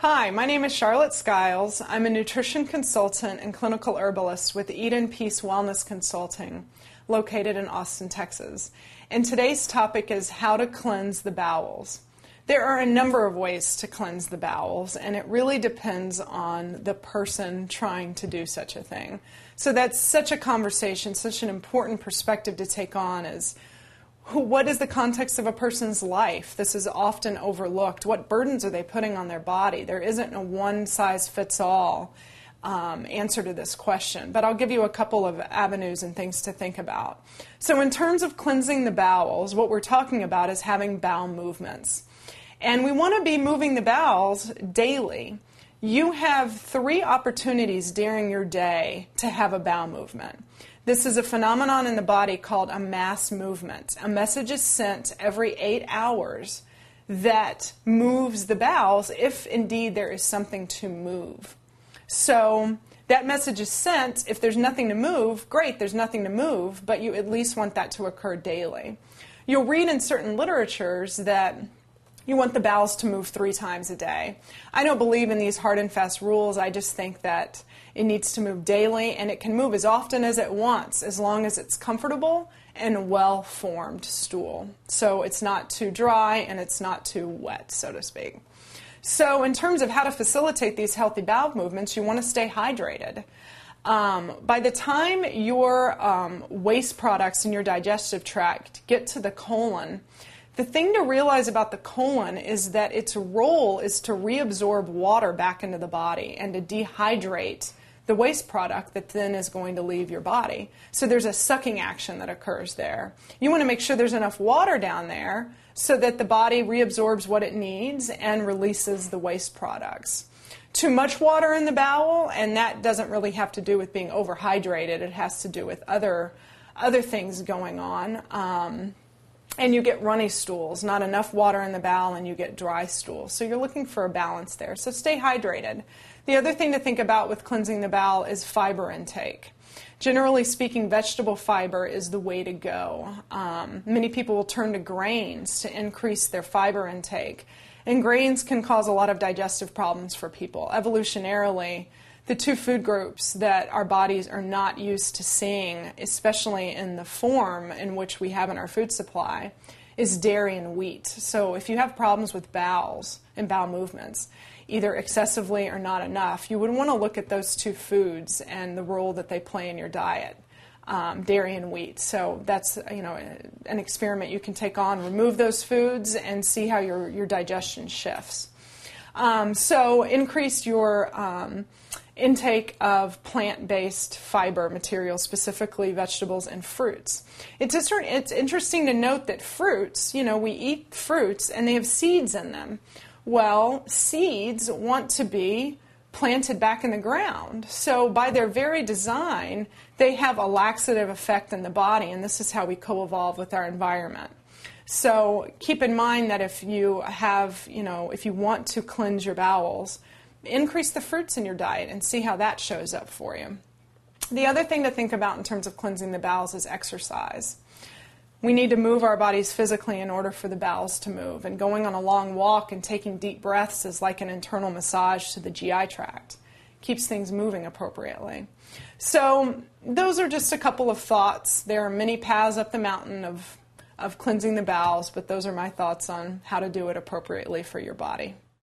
Hi, my name is Charlotte Skiles. I'm a nutrition consultant and clinical herbalist with Eden Peace Wellness Consulting, located in Austin, Texas. And today's topic is how to cleanse the bowels. There are a number of ways to cleanse the bowels, and it really depends on the person trying to do such a thing. So that's such a conversation, such an important perspective to take on is, what is the context of a person's life? This is often overlooked. What burdens are they putting on their body? There isn't a one-size-fits-all answer to this question, but I'll give you a couple of avenues and things to think about. So in terms of cleansing the bowels, what we're talking about is having bowel movements. And we want to be moving the bowels daily. You have 3 opportunities during your day to have a bowel movement. This is a phenomenon in the body called a mass movement. A message is sent every 8 hours that moves the bowels if indeed there is something to move. So that message is sent. If there's nothing to move, great, there's nothing to move, but you at least want that to occur daily. You'll read in certain literatures that you want the bowels to move 3 times a day. I don't believe in these hard and fast rules. I just think that it needs to move daily, and it can move as often as it wants, as long as it's comfortable and well-formed stool. So it's not too dry and it's not too wet, so to speak. So in terms of how to facilitate these healthy bowel movements, you want to stay hydrated. By the time your waste products in your digestive tract get to the colon, the thing to realize about the colon is that its role is to reabsorb water back into the body and to dehydrate the waste product that then is going to leave your body. So there's a sucking action that occurs there. You want to make sure there's enough water down there so that the body reabsorbs what it needs and releases the waste products. Too much water in the bowel, and that doesn't really have to do with being overhydrated. It has to do with other things going on. And you get runny stools, not enough water in the bowel, and you get dry stools. So you're looking for a balance there. So stay hydrated. The other thing to think about with cleansing the bowel is fiber intake. Generally speaking, vegetable fiber is the way to go. Many people will turn to grains to increase their fiber intake. And grains can cause a lot of digestive problems for people. Evolutionarily, the 2 food groups that our bodies are not used to seeing, especially in the form in which we have in our food supply, is dairy and wheat. So if you have problems with bowels and bowel movements, either excessively or not enough, you would want to look at those 2 foods and the role that they play in your diet, dairy and wheat. So that's an experiment you can take on. Remove those foods and see how your digestion shifts. So increase your intake of plant-based fiber materials, specifically vegetables and fruits. It's interesting to note that fruits, we eat fruits and they have seeds in them. Well, seeds want to be planted back in the ground. So by their very design, they have a laxative effect in the body, and this is how we co-evolve with our environment. So keep in mind that if you want to cleanse your bowels, increase the fruits in your diet and see how that shows up for you. The other thing to think about in terms of cleansing the bowels is exercise. We need to move our bodies physically in order for the bowels to move, and going on a long walk and taking deep breaths is like an internal massage to the GI tract. Keeps things moving appropriately. So those are just a couple of thoughts. There are many paths up the mountain of cleansing the bowels, but those are my thoughts on how to do it appropriately for your body.